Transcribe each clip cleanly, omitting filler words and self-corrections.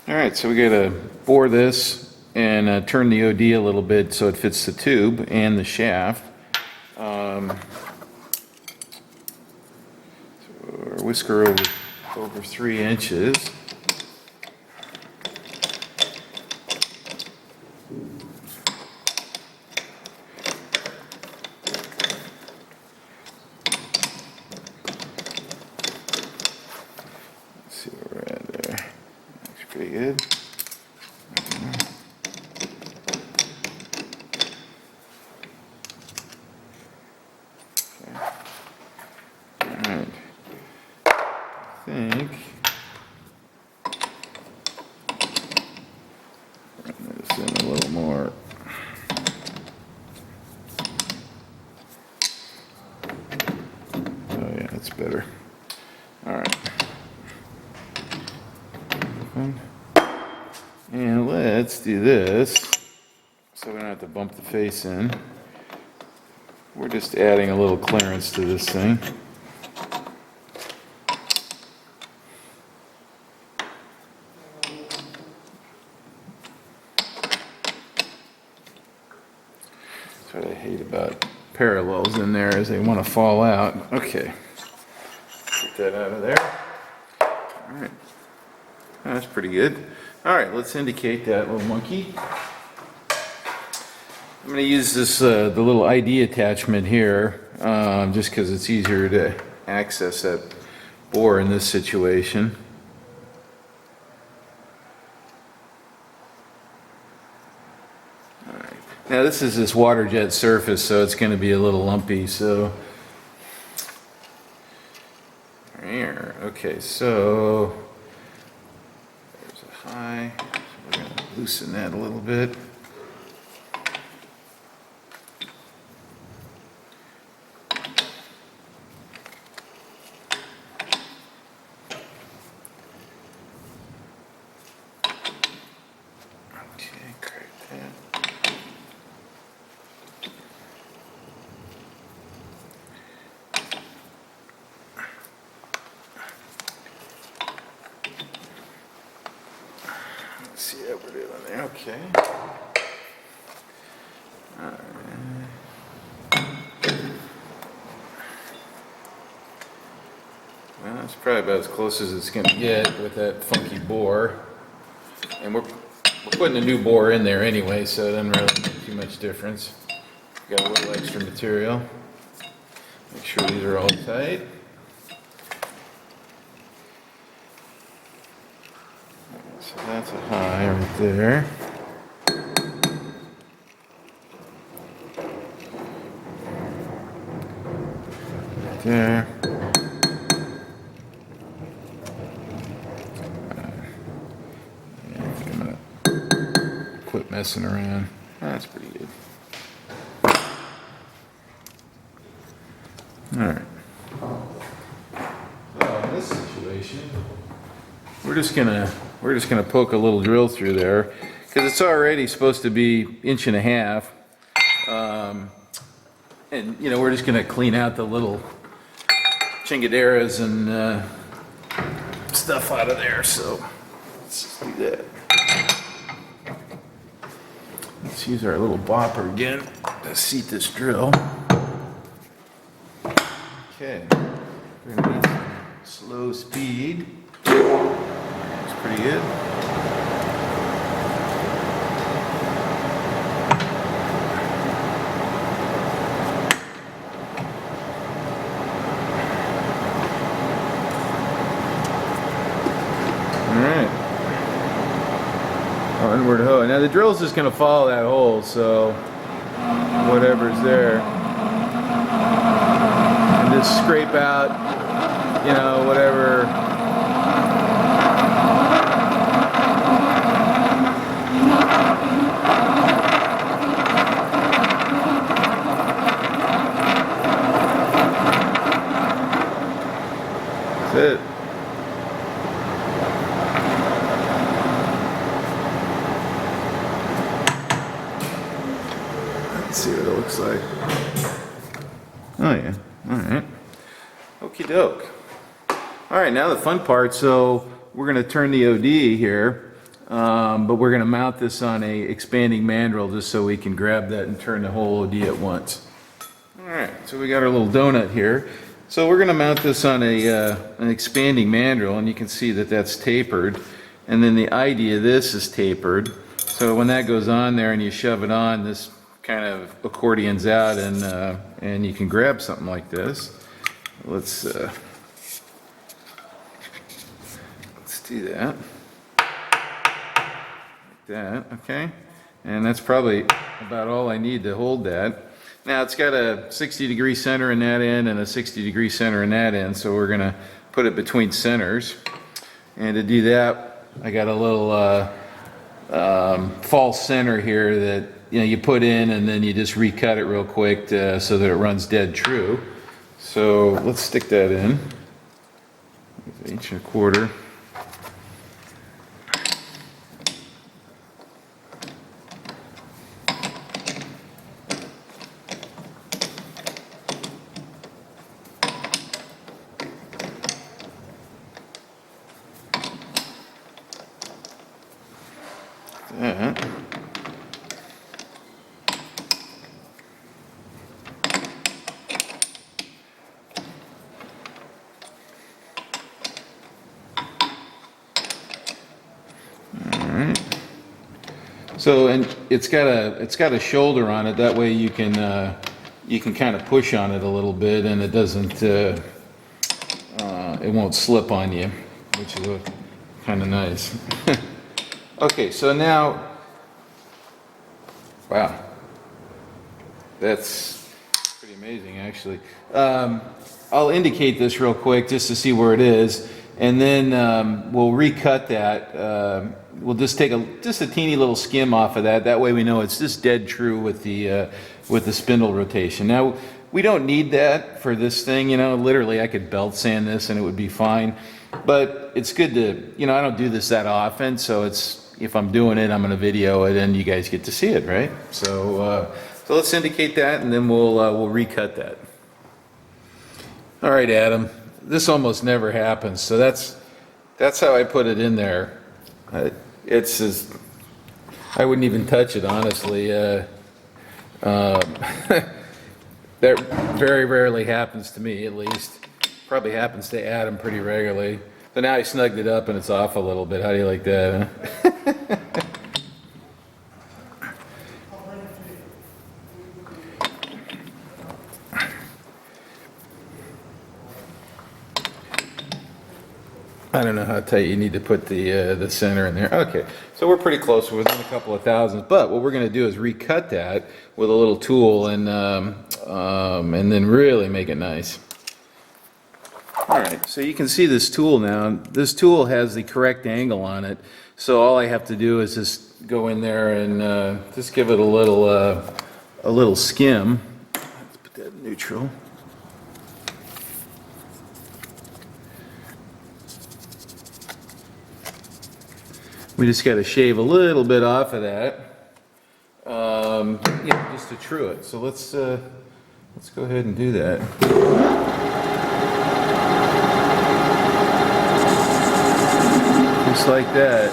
Alright, so we gotta bore this and turn the OD a little bit so it fits the tube and the shaft. So our whisker over 3 inches. Let's see where we're at there. Looks pretty good. Alright. I think run this in a little more. Oh yeah, that's better. Alright. And let's do this so we don't have to bump the face in. We're just adding a little clearance to this thing. That's what I hate about parallels in there, is they want to fall out. Okay, get that out of there. All right, that's pretty good. All right, let's indicate that little monkey. I'm going to use this the little ID attachment here, just because it's easier to access that bore in this situation. All right. Now this is this water jet surface, so it's going to be a little lumpy. So here, okay, so there's a high. So we're going to loosen that a little bit. See how we're doing there. Okay. All right. Well, that's probably about as close as it's going to get with that funky bore. And we're putting a new bore in there anyway, so it doesn't really make too much difference. Got a little extra material. Make sure these are all tight. So that's a high right there. Right there. Yeah, I think I'm gonna quit messing around. That's pretty good. Alright. So in this situation, we're just gonna poke a little drill through there, because it's already supposed to be 1.5 inches, and you know, we're just gonna clean out the little chingaderas and stuff out of there. So let's just do that. Let's use our little bopper again to seat this drill. Okay, we're gonna need some slow speed. That's pretty good. Alright. Onward hoe. Now the drill's just going to follow that hole, so whatever's there. And just scrape out, you know, whatever. That's it. Let's see what it looks like. Oh yeah, all right. Okie doke. All right, now the fun part. So we're gonna turn the OD here, but we're gonna mount this on a expanding mandrel just so we can grab that and turn the whole OD at once. All right, so we got our little donut here. So we're gonna mount this on an expanding mandrel, and you can see that that's tapered. And then the idea of this is tapered. So when that goes on there and you shove it on, this kind of accordions out, and you can grab something like this. Let's do that. Like that, okay? And that's probably about all I need to hold that. Now it's got a 60-degree center in that end and a 60-degree center in that end, so we're gonna put it between centers. And to do that, I got a little false center here that you put in, and then you just recut it real quick so that it runs dead true. So let's stick that in. 1.25 inches. That. So, and it's got a shoulder on it. That way you can kind of push on it a little bit, and it doesn't it won't slip on you, which is kind of nice. Okay, so now, wow, that's pretty amazing actually. I'll indicate this real quick just to see where it is, and then we'll recut that. We'll just take just a teeny little skim off of that. That way we know it's just dead true with the spindle rotation. Now we don't need that for this thing. Literally I could belt sand this and it would be fine. But it's good to, I don't do this that often, so if I'm doing it, I'm going to video it and you guys get to see it, right? So let's indicate that, and then we'll recut that. All right, Adam. This almost never happens, so that's how I put it in there. It's just, I wouldn't even touch it, honestly. That very rarely happens to me, at least. Probably happens to Adam pretty regularly. So now I snugged it up and it's off a little bit. How do you like that, huh? I don't know how tight you need to put the center in there. Okay, so we're pretty close. We're within a couple of thousandths. But what we're going to do is recut that with a little tool and then really make it nice. All right, so you can see this tool now. This tool has the correct angle on it. So all I have to do is just go in there and just give it a little skim. Let's put that in neutral. We just got to shave a little bit off of that, just to true it. So let's go ahead and do that. Just like that.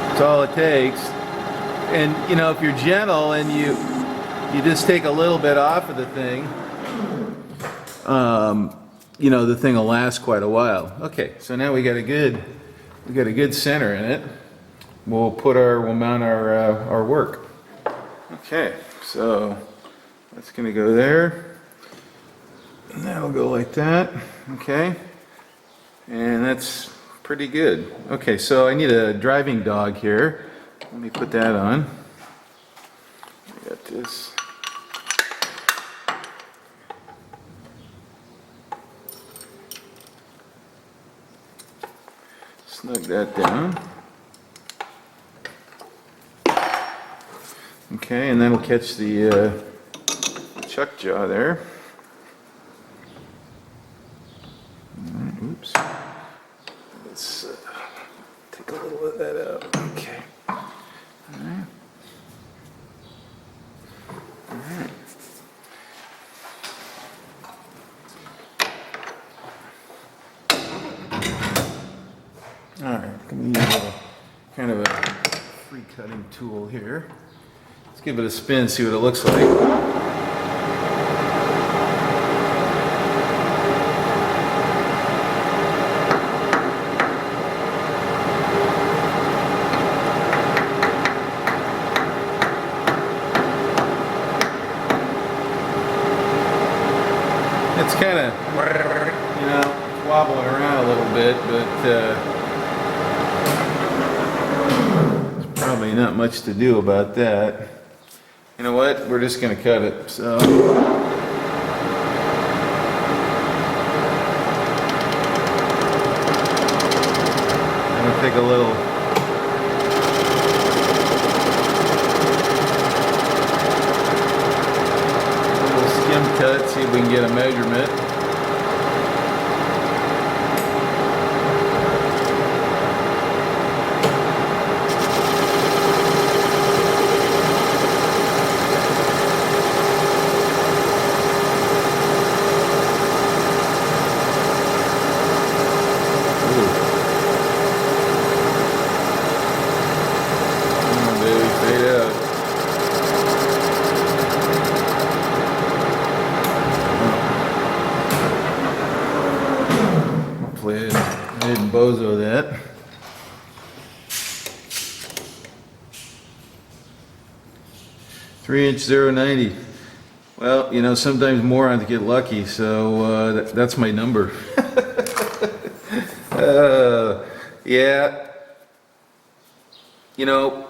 That's all it takes. And if you're gentle and you just take a little bit off of the thing, the thing will last quite a while. Okay, so now we got a good center in it. We'll mount our work. Okay, so that's gonna go there. And that'll go like that. Okay. And that's pretty good. Okay, so I need a driving dog here. Let me put that on. I got this. Snug that down. Okay, and that'll catch the chuck jaw there. Oops. Let's take a little of that out. Okay. All right. All right. cutting tool here. Let's give it a spin, see what it looks like. It's kind of, you know, wobbling around a little bit, but there's probably not much to do about that. You know what? We're just going to cut it. So I'm going to take a little skim cut, see if we can get a measurement. Hopefully I didn't bozo that. Three inch 0.90. Well, you know, sometimes morons get lucky, so that's my number. Yeah. You know,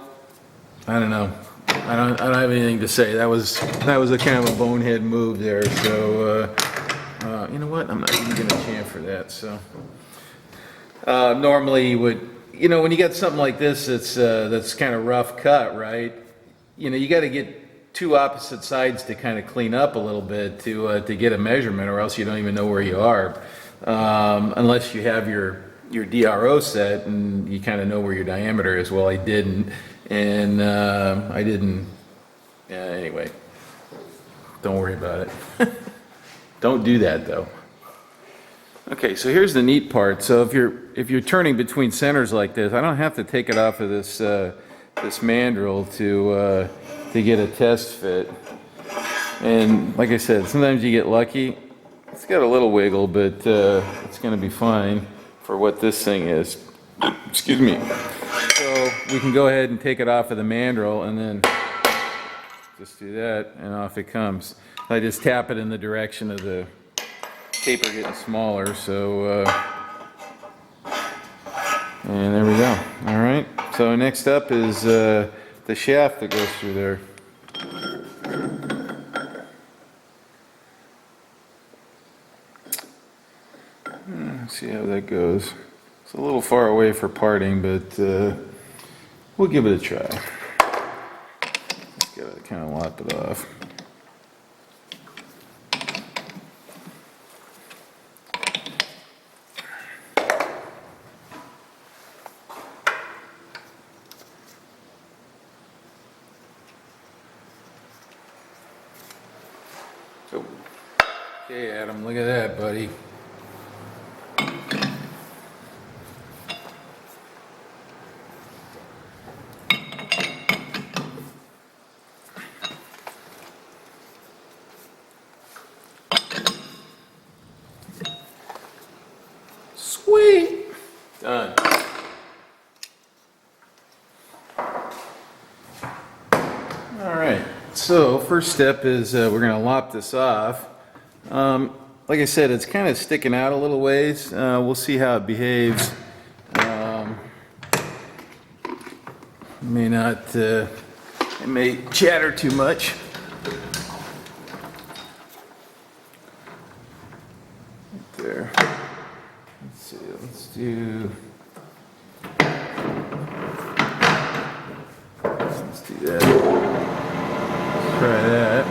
I don't know. I don't have anything to say. That was a kind of a bonehead move there. So you know what? I'm not even gonna chamfer that. So normally you would, you know, when you got something like this that's kind of rough cut, right? You know, you got to get two opposite sides to kind of clean up a little bit to get a measurement, or else you don't even know where you are, unless you have your DRO set and you kind of know where your diameter is. Well, I didn't, and I didn't. Anyway, don't worry about it. Don't do that though. Okay, so here's the neat part. So if you're turning between centers like this, I don't have to take it off of this this mandrel to get a test fit. And like I said, sometimes you get lucky. It's got a little wiggle, but it's going to be fine for what this thing is. Excuse me. So we can go ahead and take it off of the mandrel and then just do that, and off it comes. I just tap it in the direction of the taper getting smaller, so and there we go. All right, so next up is the shaft that goes through there. Let's see how that goes. It's a little far away for parting, but we'll give it a try. Just gotta kind of lop it off. Okay, Adam, look at that, buddy. Sweet. Done. All right, so first step is we're going to lop this off. Like I said, it's kind of sticking out a little ways. We'll see how it behaves. It may chatter too much. Right there. Let's see, let's do that. Let's try that.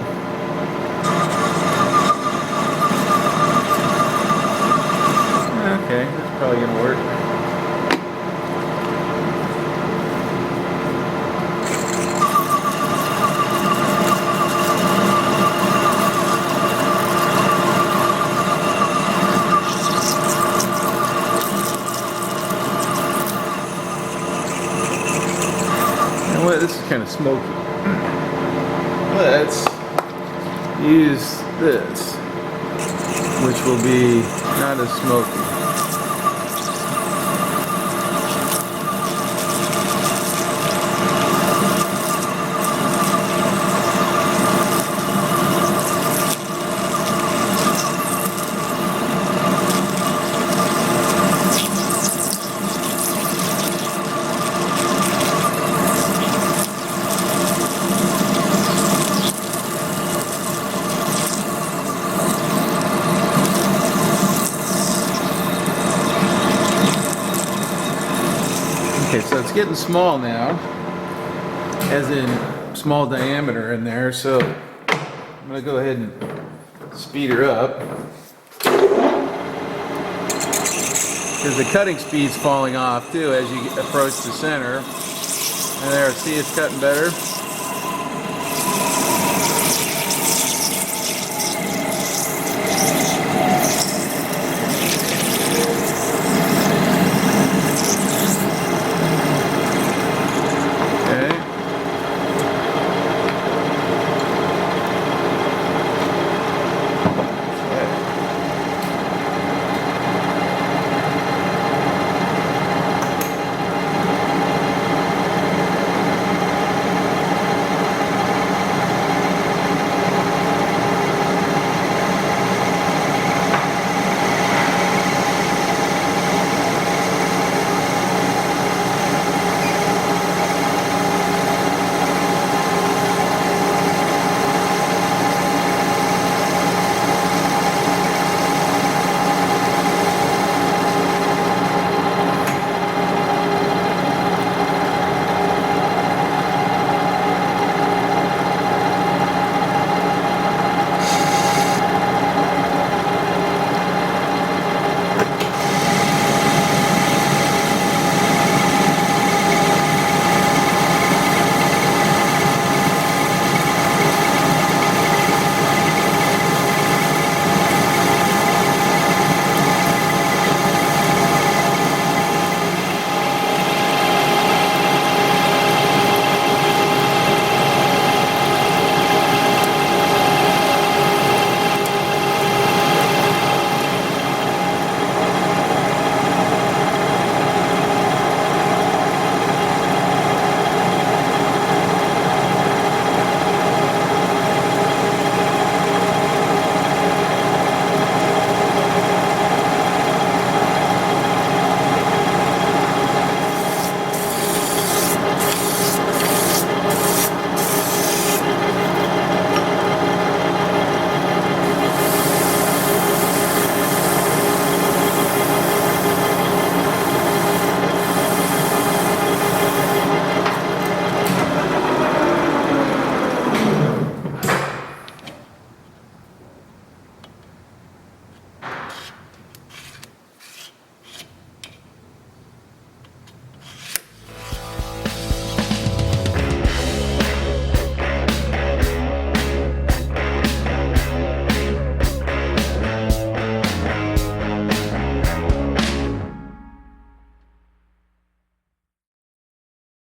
Okay, that's probably going to work. kind of smoky. Let's use this, which will be not as smoky. Okay, so it's getting small now, as in small diameter in there, so I'm going to go ahead and speed her up. Because the cutting speed's falling off too as you approach the center. And there, see, it's cutting better.